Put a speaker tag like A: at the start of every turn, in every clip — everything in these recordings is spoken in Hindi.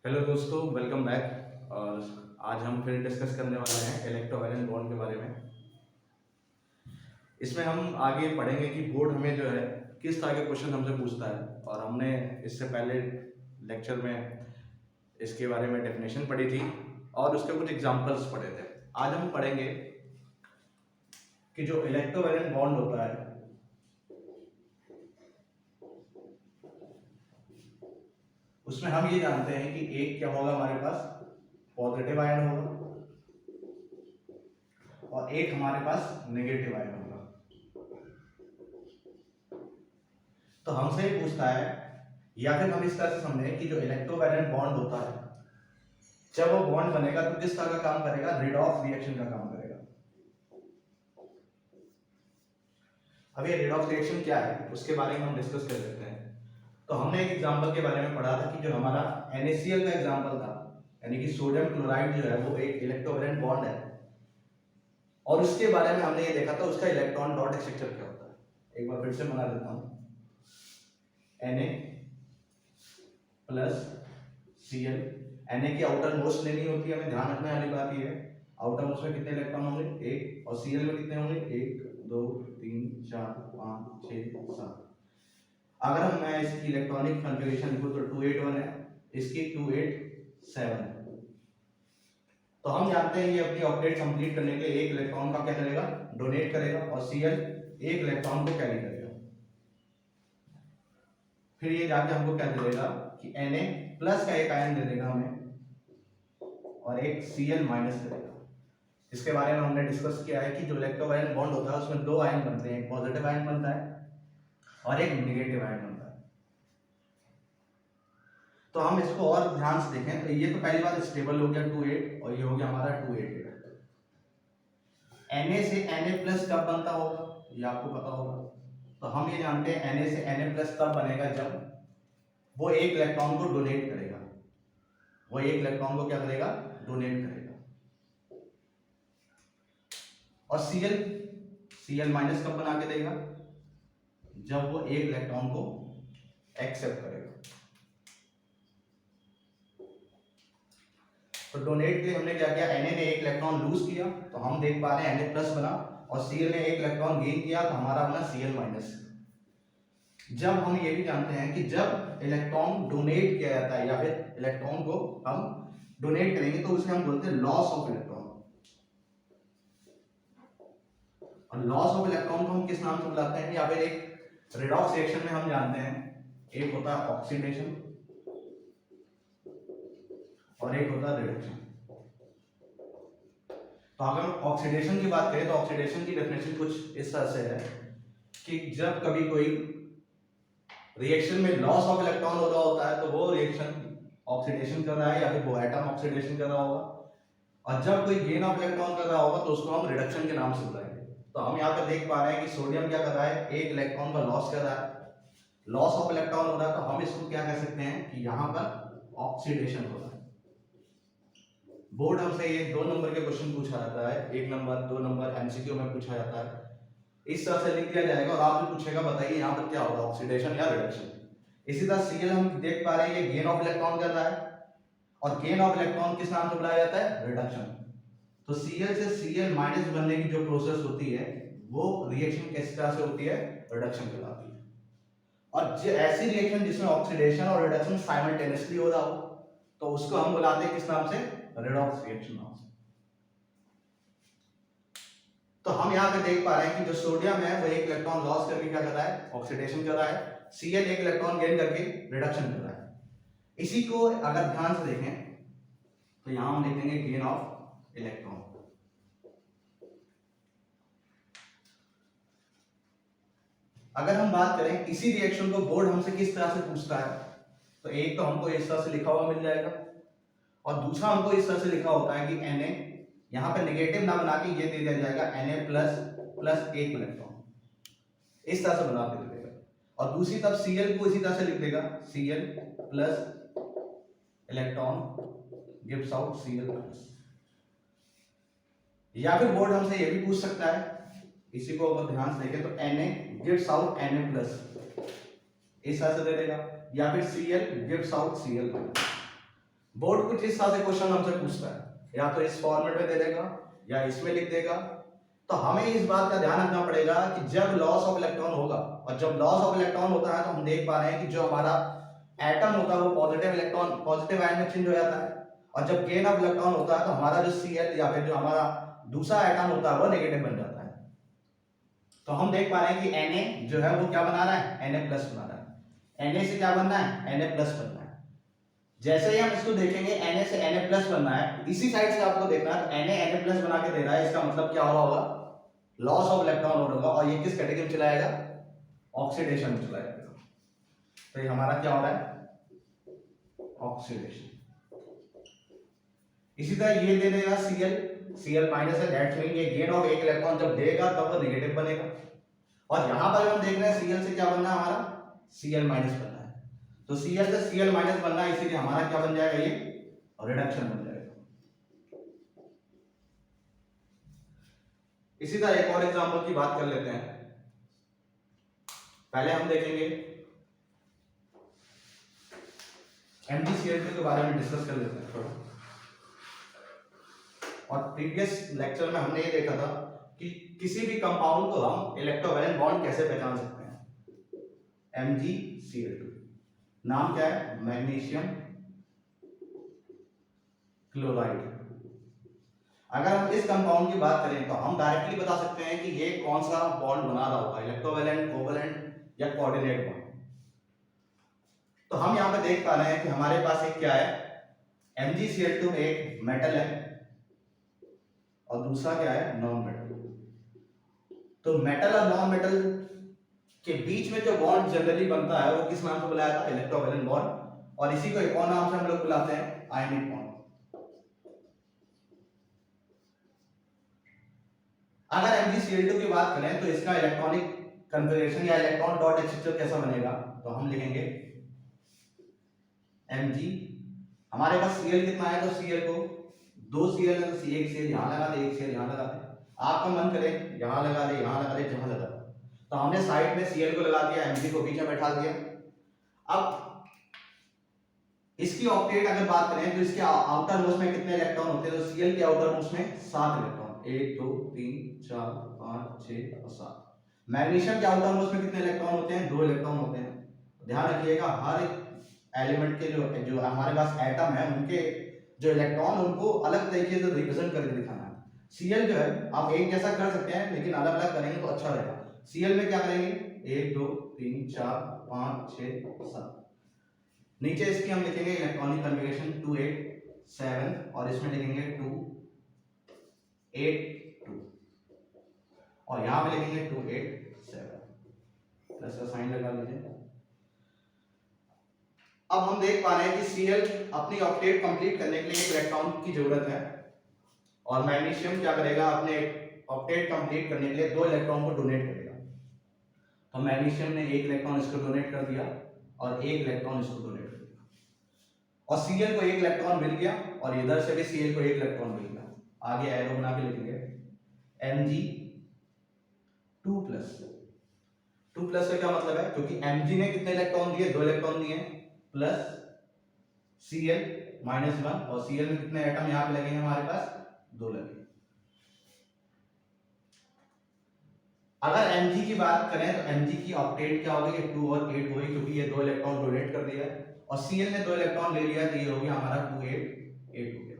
A: हेलो दोस्तों, वेलकम बैक। और आज हम फिर डिस्कस करने वाले हैं इलेक्ट्रोवैलेंट बॉन्ड के बारे में। इसमें हम आगे पढ़ेंगे कि बोर्ड हमें जो है किस तरह के क्वेश्चन हमसे पूछता है। और हमने इससे पहले लेक्चर में इसके बारे में डेफिनेशन पढ़ी थी और उसके कुछ एग्जांपल्स पढ़े थे। आज हम पढ़ेंगे कि जो इलेक्ट्रोवैलेंट बॉन्ड होता है उसमें हम ये जानते हैं कि एक क्या होगा, हमारे पास पॉजिटिव आयन होगा और एक हमारे पास नेगेटिव आयन होगा। तो हमसे ये पूछता है, या फिर हम इस तरह से समझें कि जो इलेक्ट्रोवैलेंट बॉन्ड होता है जब वो बॉन्ड बनेगा तो किस तरह का काम करेगा, रिडॉक्स रिएक्शन का काम करेगा। अब ये रिडॉक्स रिएक्शन क्या है उसके बारे में हम डिस्कस कर लेते हैं। तो हमने एक एग्जांपल के बारे में पढ़ा था कि जो हमारा NaCl का एग्जांपल था, यानी कि सोडियम क्लोराइड जो है वो एक इलेक्ट्रोवैलेंट बॉन्ड है और उसके बारे में हमने ये देखा था उसका इलेक्ट्रॉन डॉट स्ट्रक्चर क्या होता है। एक बार फिर से बना देता हूं, Na प्लस Cl। Na की आउटर मोस्ट लेनी होती है, हमें ध्यान रखने वाली बात ये है आउटर मोस्ट में कितने इलेक्ट्रॉन होंगे, एक, और Cl में कितने होंगे, 1 2 3 4 5 6 7। अगर मैं इसकी इलेक्ट्रॉनिक कॉन्फ़िगरेशन लिखूं तो 281 है, इसकी 287 है। तो हम जानते हैं ये अपनी ऑक्टेट कंप्लीट करने के लिए एक इलेक्ट्रॉन का क्या करेगा, डोनेट करेगा, और Cl एक इलेक्ट्रॉन को कैरी करेगा। फिर ये जाके हमको क्या दे देगा कि Na प्लस का एक आयन दे देगा हमें और एक Cl माइनस दे देगा। इसके बारे में हमने डिस्कस किया है कि जो इलेक्ट्रोवैलेंट बॉन्ड होता है उसमें दो आयन बनते हैं, एक पॉजिटिव आयन बनता है और एक नेगेटिव आयन बनता है। तो हम इसको और ध्यान से देखें तो ये तो पहली बात स्टेबल हो गया 28 और ये हो गया हमारा 288। Na से Na प्लस कब बनता होगा ये आपको पता होगा। तो हम ये जानते हैं Na से Na प्लस तब बनेगा जब वो एक इलेक्ट्रॉन को डोनेट करेगा, वो एक इलेक्ट्रॉन को क्या करेगा, डोनेट करेगा। और Cl माइनस कब बना के देगा, जब वो एक इलेक्ट्रॉन को एक्सेप्ट करेगा। तो डोनेट के लिए हमने क्या किया, Na ने एक इलेक्ट्रॉन लूज किया तो हम देख पा रहे हैं Na प्लस बना, और Cl ने एक इलेक्ट्रॉन गेन किया तो हमारा बना Cl माइनस। जब हम ये भी जानते हैं कि जब इलेक्ट्रॉन डोनेट किया जाता है या फिर इलेक्ट्रॉन को हम डोनेट करेंगे तो उसे हम बोलते हैं लॉस ऑफ इलेक्ट्रॉन। और लॉस ऑफ इलेक्ट्रॉन को हम किस नाम से बुलाते हैं, या फिर एक रिडॉक्स रिएक्शन में हम जानते हैं एक होता है ऑक्सीडेशन और एक होता है रिडक्शन। तो अगर हम ऑक्सीडेशन की बात करें तो ऑक्सीडेशन की डेफिनेशन कुछ इस तरह से है कि जब कभी कोई रिएक्शन में लॉस ऑफ इलेक्ट्रॉन हो रहा होता है तो वो रिएक्शन ऑक्सीडेशन कर रहा है या फिर वो एटम ऑक्सीडेशन कर रहा होगा, और जब कोई गेन ऑफ इलेक्ट्रॉन कर रहा होगा तो उसको हम रिडक्शन के नाम से बुलाएंगे। तो हम यहाँ पर देख पा रहे हैं कि सोडियम क्या कर रहा है, एक इलेक्ट्रॉन का लॉस कर रहा है, लॉस ऑफ इलेक्ट्रॉन हो रहा है, तो हम इसको क्या कह सकते हैं कि यहाँ पर ऑक्सीडेशन हो रहा है। बोर्ड हमसे ये 2 नंबर के क्वेश्चन पूछा जाता है, 1 नंबर 2 नंबर MCQ में पूछा जाता है। इस तरह से लिख दिया जाएगा और आपसे पूछेगा बताइए यहाँ पर क्या होगा, ऑक्सीडेशन या रिडक्शन। इसी तरह Cl हम देख पा रहे हैं ये गेन ऑफ इलेक्ट्रॉन कर रहा है, और गेन ऑफ इलेक्ट्रॉन किस नाम से बुलाया जाता है, रिडक्शन। तो Cl से Cl माइनस बनने की जो प्रोसेस होती है वो रिएक्शन किस तरह से होती है, रिडक्शन कहलाती है। और जो ऐसी रिएक्शन जिसमें ऑक्सीडेशन और रिडक्शन साइमल्टेनियसली हो रहा हो तो उसको हम बुलाते हैं किस नाम से, रिडॉक्स रिएक्शन नाम से। तो हम यहाँ पे देख पा रहे हैं कि जो सोडियम है वो एक इलेक्ट्रॉन लॉस करके क्या कर रहा है, ऑक्सीडेशन कर रहा है, Cl एक इलेक्ट्रॉन गेन करके रिडक्शन कर रहा है। इसी को अगर ध्यान से देखें तो यहां हम लिख देंगे गेन ऑफ इलेक्ट्रॉन। अगर हम बात करें इसी रिएक्शन को बोर्ड हमसे किस तरह से पूछता है, तो एक तो हमको इस तरह से लिखा हुआ मिल जाएगा और दूसरा हमको इस तरह से लिखा होता है कि Na यहाँ पे नेगेटिव ना बना के ये दे दिया जाएगा Na प्लस प्लस एक इलेक्ट्रॉन, इस तरह से बना के दे देगा। और दूसरी तरफ Cl को इसी तरह से लिख देगा Cl plus electron gives out Cl minus. या फिर बोर्ड हमसे ये भी पूछ सकता है, इसी को अगर ध्यान से देखें तो Na gives out Na plus इस तरह से दे देगा, या फिर Cl gives out Cl minus. Board कुछ इस तरह से क्वेश्चन हमसे पूछता है, या तो इस फॉर्मेट में दे देगा या इसमें लिख देगा। तो हमें इस बात का ध्यान रखना पड़ेगा कि जब लॉस ऑफ इलेक्ट्रॉन होगा, और जब लॉस ऑफ इलेक्ट्रॉन होता है तो हम देख पा रहे हैं कि जो हमारा एटम होता है वो पॉजिटिव इलेक्ट्रॉन पॉजिटिव आयन में चेंज हो जाता है, और जब गेन ऑफ इलेक्ट्रॉन होता है तो हमारा जो Cl या फिर जो हमारा दूसरा एटम होता है वो नेगेटिव बन जाता है। तो हम देख पा रहे हैं कि Na जो है वो क्या बना रहा है, Na प्लस बना रहा है। Na से क्या बनना है, Na प्लस बनना है। जैसे ही हम इसको देखेंगे Na से Na प्लस बनना है, इसी साइड से आपको देखना है Na प्लस बना के दे रहा है, इसका मतलब क्या हो रहा होगा, लॉस ऑफ इलेक्ट्रॉन होगा, और ये किस कैटेगरी में चला जाएगा, ऑक्सीडेशन में चला जाएगा। तो ये हमारा क्या हो रहा है, ऑक्सीडेशन। इसी तरह ये दे देगा Cl माइनस है, दैट्स मीन ये गेन ऑफ एक इलेक्ट्रॉन जब देगा तब वो नेगेटिव बनेगा। और यहां पर हम देख रहे हैं Cl से क्या बनना है, हमारा Cl माइनस बनना है। तो Cl से Cl माइनस बनना है, इसीलिए हमारा क्या बन जाएगा, ये रिडक्शन बन जाएगा। इसी तरह एक और एग्जांपल की बात कर लेते हैं। पहले हम देखेंगे MgCl2 के बारे में डिस्कस कर लेते हैं थोड़ा। और प्रीवियस लेक्चर में हमने ये देखा था कि किसी भी कंपाउंड को हम इलेक्ट्रोवैलेंट बॉन्ड कैसे पहचान सकते हैं। MgCl2 नाम क्या है, मैग्नीशियम क्लोराइड। अगर हम इस कंपाउंड की बात करें तो हम डायरेक्टली बता सकते हैं कि ये कौन सा बॉन्ड बना रहा होगा, इलेक्ट्रोवैलेंट, कोवैलेंट या कोऑर्डिनेट बॉन्ड। तो हम यहां पे देख पा रहे हैं कि हमारे पास एक क्या है, MgCl2 एक मेटल है और दूसरा क्या है, नॉन मेटल। तो मेटल और नॉन मेटल के बीच में जो बॉन्ड जनरली बनता है वो किस नाम से बुलाया था, इलेक्ट्रोवैलेंट बॉन्ड। और इसी को एक और नाम से हम लोग बुलाते हैं, आयनिक बॉन्ड। अगर MgCl2 की बात करें तो इसका इलेक्ट्रॉनिक कन्फिगरेशन या इलेक्ट्रॉन डॉट स्ट्रक्चर कैसा बनेगा, तो हम लिखेंगे Mg, हमारे पास Cl कितना है, तो Cl को दो Cl है तो एक Cl यहां लगा दे, एक Cl यहां लगा दे। आपका मन करे यहां लगा दे, यहां लगा दे, जहां लगा दे। तो हमने साइड में Cl को लगा दिया, Mg को बीच में बैठा दिया। अब इसकी ऑक्टेट अगर बात करें तो इसके आउटर मोस्ट में कितने इलेक्ट्रॉन होते हैं, तो Cl के आउटर मोस्ट में 7 इलेक्ट्रॉन, 1 2 3 4 5 6 और 7। मैग्नीशियम के आउटर मोस्ट में कितने इलेक्ट्रॉन होते हैं, 2 इलेक्ट्रॉन होते हैं। ध्यान रखिएगा हर एलिमेंट के जो हमारे पास एटम है उनके जो इलेक्ट्रॉन उनको अलग तरीके से रिप्रेजेंट करके दिखाना है। Cl जो है आप एक जैसा कर सकते हैं लेकिन अलग अलग करेंगे तो अच्छा रहेगा। Cl में क्या करेंगे, 1 2 3 4 5 6 7। नीचे इसकी हम लिखेंगे इलेक्ट्रॉनिक कन्फिगरेशन 2 8 7 और इसमें लिखेंगे 2 8 2 और यहां पे लिखेंगे 2 8 7 प्लस का साइन लगा लीजिए। अब हम देख पा रहे हैं कि Cl अपनी ऑक्टेट कंप्लीट करने के लिए एक इलेक्ट्रॉन की जरूरत है और मैग्नीशियम क्या करेगा, अपने ऑक्टेट कंप्लीट करने के लिए 2 इलेक्ट्रॉन को डोनेट करेगा। तो मैग्नीशियम ने 1 इलेक्ट्रॉन इसको डोनेट कर दिया और 1 इलेक्ट्रॉन इसको डोनेट कर दिया और Cl को 1 इलेक्ट्रॉन मिल गया और इधर से भी Cl को 1 इलेक्ट्रॉन मिल गया। आगे एरो बना के लिखेंगे Mg2+। 2+ का क्या मतलब है, क्योंकि Mg ने कितने इलेक्ट्रॉन दिए, 2 इलेक्ट्रॉन दिए, प्लस Cl-1 और Cl में कितने एटम यहां पे लगे हैं, हमारे पास 2 लगे। अगर Mg की बात करें तो Mg की ऑक्टेट क्या होगी, 2 और 8 होगी, क्योंकि ये 2 इलेक्ट्रॉन डोनेट कर दिया है और Cl ने 2 इलेक्ट्रॉन ले लिया तो ये हो गया हमारा 2 8 8 हो गया।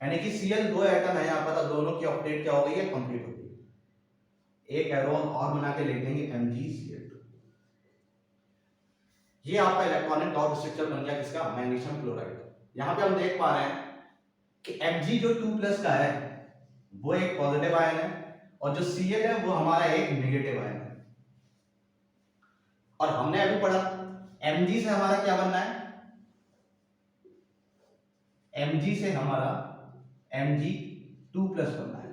A: यानी कि Cl 2 एटम है यहां पर, दोनों की ऑक्टेट क्या हो गई है, कंप्लीट हो गई। एक एरो और बना के लिख देंगे MgCl2। ये आपका इलेक्ट्रॉनिक डॉट स्ट्रक्चर बन गया किसका, मैग्नीशियम क्लोराइड। यहां पे हम देख पा रहे हैं कि Mg जो 2+ का है वो एक पॉजिटिव आयन है और जो Cl है वो हमारा एक नेगेटिव आयन है। और हमने अभी पढ़ा Mg से हमारा क्या बनना है, Mg से हमारा Mg2+ बनना है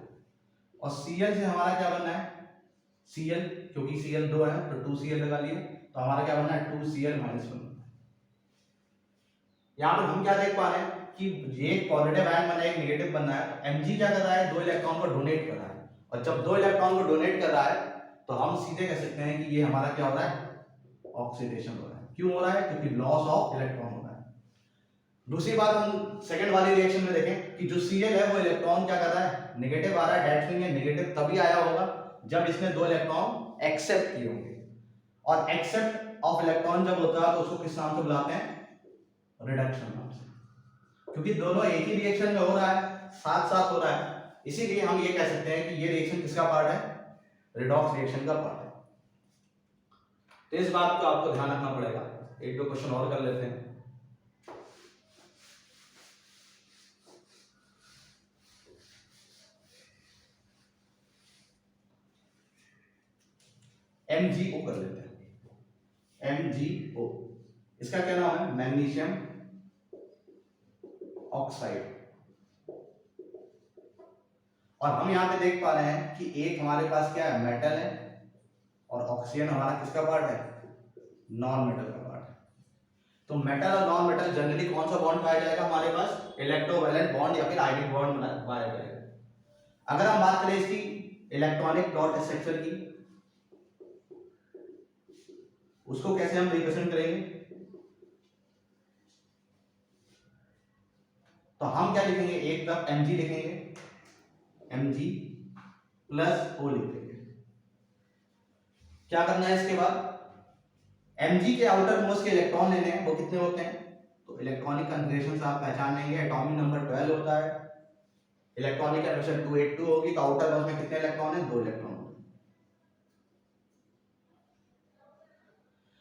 A: और Cl से हमारा क्या बनना है, Cl, क्योंकि Cl 2 है तो 2Cl लगा लिए तो हमारा क्या बनना है, 2Cl- बनना है। यहां पर हम क्या देख पा रहे हैं कि ये पॉजिटिव आयन बना है, एक नेगेटिव बनना है। Mg क्या कर रहा है, 2 इलेक्ट्रॉन को डोनेट कर रहा है और जब 2 इलेक्ट्रॉन को डोनेट कर रहा है तो हम सीधे कह सकते हैं कि ये हमारा क्या हो रहा है, ऑक्सीडेशन हो रहा है। क्यों हो रहा है, क्योंकि लॉस ऑफ इलेक्ट्रॉन हो रहा है। दूसरी बात हम सेकंड वाली रिएक्शन में देखें कि जो Cl है वो इलेक्ट्रॉन क्या कर रहा है, नेगेटिव आ रहा है, डेड स्विंग है, नेगेटिव तभी आया होगा जब इसने 2 इलेक्ट्रॉन एक्सेप्ट किए होंगे, और एक्सेप्ट ऑफ इलेक्ट्रॉन जब होता है तो उसको किस नाम से बुलाते हैं, रिडक्शन नाम से, क्योंकि दोनों एक ही रिएक्शन में हो रहा है, साथ साथ हो रहा है, इसीलिए हम ये कह सकते हैं कि ये रिएक्शन किसका पार्ट है, रिडॉक्स रिएक्शन का पार्ट है। तो इस बात को आपको ध्यान रखना पड़ेगा। एक दो क्वेश्चन और कर लेते हैं। MgO कर लेते हैं। MgO इसका क्या नाम है, मैग्नीशियम ऑक्साइड। और हम यहां पे देख पा रहे हैं कि एक हमारे पास क्या है, मेटल है, और ऑक्सीजन हमारा किसका पार्ट है, नॉन मेटल का पार्ट है। तो मेटल और नॉन मेटल जनरली कौन सा बॉन्ड पाया जाएगा हमारे पास, इलेक्ट्रोवैलेंट बॉन्ड या फिर आयनिक बॉन्ड पाया जाएगा। अगर हम बात करें इसकी इलेक्ट्रॉनिक डॉट स्ट्रक्चर की, उसको कैसे हम रिप्रेजेंट करेंगे, तो हम क्या लिखेंगे, एक तरफ Mg लिखेंगे, Mg प्लस O लिख देंगे। क्या करना है इसके बाद, Mg के आउटर मोस्ट के इलेक्ट्रॉन लेने हैं, वो कितने होते हैं, तो इलेक्ट्रॉनिक कन्फिगरेशन से आप पहचान लेंगे, एटॉमिक नंबर 12 होता है, इलेक्ट्रॉनिक कन्फिगरेशन 282 होगी, तो आउटर मोस्ट में कितने इलेक्ट्रॉन हैं, 2 इलेक्ट्रॉन।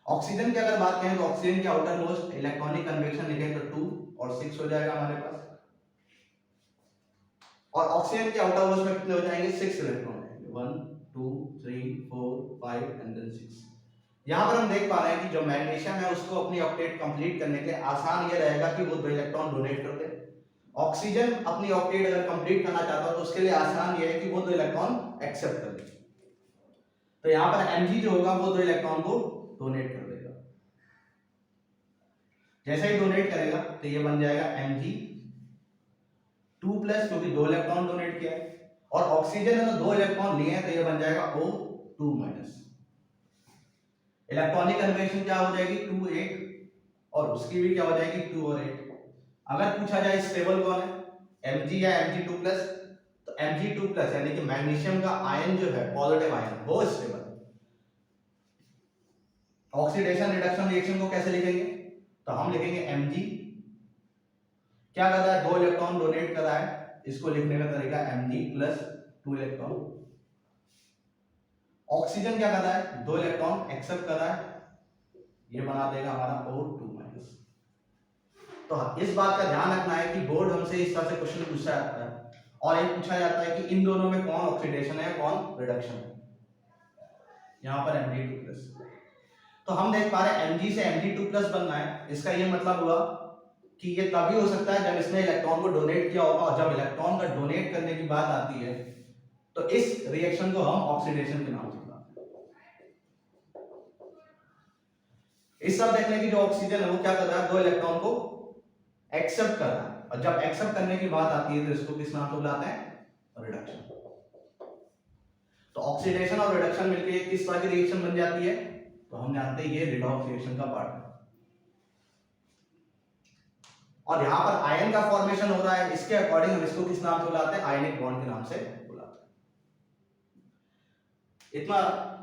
A: ऑक्सीजन की अगर बात करें तो ऑक्सीजन के आउटर मोस्ट इलेक्ट्रॉनिक कन्फिगरेशन लिखें तो 2 और 6 हो जाएगा हमारे पास, और ऑक्सीजन के आउटर मोस्ट में कितने हो जाएंगे, 6 इलेक्ट्रॉन आएंगे, 1 2 3 4 5 एंड देन 6। यहां पर हम देख पा रहे हैं कि जो मैग्नीशियम है उसको अपनी ऑक्टेट कंप्लीट करने के लिए आसान ये रहेगा कि वो 2 इलेक्ट्रॉन डोनेट कर दे। ऑक्सीजन अपनी ऑक्टेट अगर कंप्लीट करना चाहता है तो उसके लिए आसान ये है कि वो 2 इलेक्ट्रॉन एक्सेप्ट कर ले। तो यहां पर Mg जो होगा वो 2 इलेक्ट्रॉन को डोनेट कर देगा। जैसे ही डोनेट करेगा तो ये बन जाएगा Mg2 प्लस, क्योंकि 2 इलेक्ट्रॉन डोनेट किया है, और ऑक्सीजन ने 2 इलेक्ट्रॉन लिए हैं तो ये बन जाएगा O2 माइनस। इलेक्ट्रॉनिक कन्फिगरेशन क्या हो जाएगी, 2 8, और उसकी भी क्या हो जाएगी, 2 और 8। अगर पूछा जाए स्टेबल कौन है, Mg या Mg2 प्लस, तो Mg2 प्लस यानी कि मैग्नीशियम का आयन जो है पॉजिटिव आयन वो स्टेबल। ऑक्सीडेशन रिडक्शन रिएक्शन को कैसे लिखेंगे, तो हम लिखेंगे Mg क्या कर रहा है, 2 इलेक्ट्रॉन डोनेट कर रहा है, इसको लिखने का तरीका Mg प्लस 2 इलेक्ट्रॉन। ऑक्सीजन क्या कर रहा है, 2 इलेक्ट्रॉन एक्सेप्ट कर रहा है, ये बना देगा हमारा O2 माइनस। तो इस बात का ध्यान रखना है कि बोर्ड हमसे इस तरह से क्वेश्चन पूछा जाता है, और ये पूछा जाता है कि इन दोनों में कौन ऑक्सीडेशन है कौन रिडक्शन है। यहां पर Mg2 प्लस, तो हम देख पा रहे हैं Mg से Mg2 प्लस बनना है, इसका ये मतलब हुआ कि ये तभी हो सकता है जब इसने इलेक्ट्रॉन को डोनेट किया होगा, और जब इलेक्ट्रॉन का डोनेट करने की बात आती है तो इस रिएक्शन को हम ऑक्सीडेशन के नाम से बुलाते हैं। इस सब देखने की जो ऑक्सीजन है वो क्या कर रहा है, 2 इलेक्ट्रॉन को एक्सेप्ट कर रहा है, और जब एक्सेप्ट करने की बात आती है तो इसको किस नाम से बुलाते हैं, रिडक्शन। तो ऑक्सीडेशन और रिडक्शन मिलकर किस तरह की रिएक्शन बन जाती है, तो हम जानते हैं ये रिडॉक्स रिएक्शन का पार्ट है। और यहां पर आयन का फॉर्मेशन हो रहा है, इसके अकॉर्डिंग हम इसको किस नाम से बुलाते हैं, आयनिक बॉन्ड के नाम से बुलाते हैं। इतना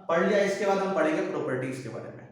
A: पढ़ लिया, इसके बाद हम पढ़ेंगे प्रॉपर्टीज के बारे में।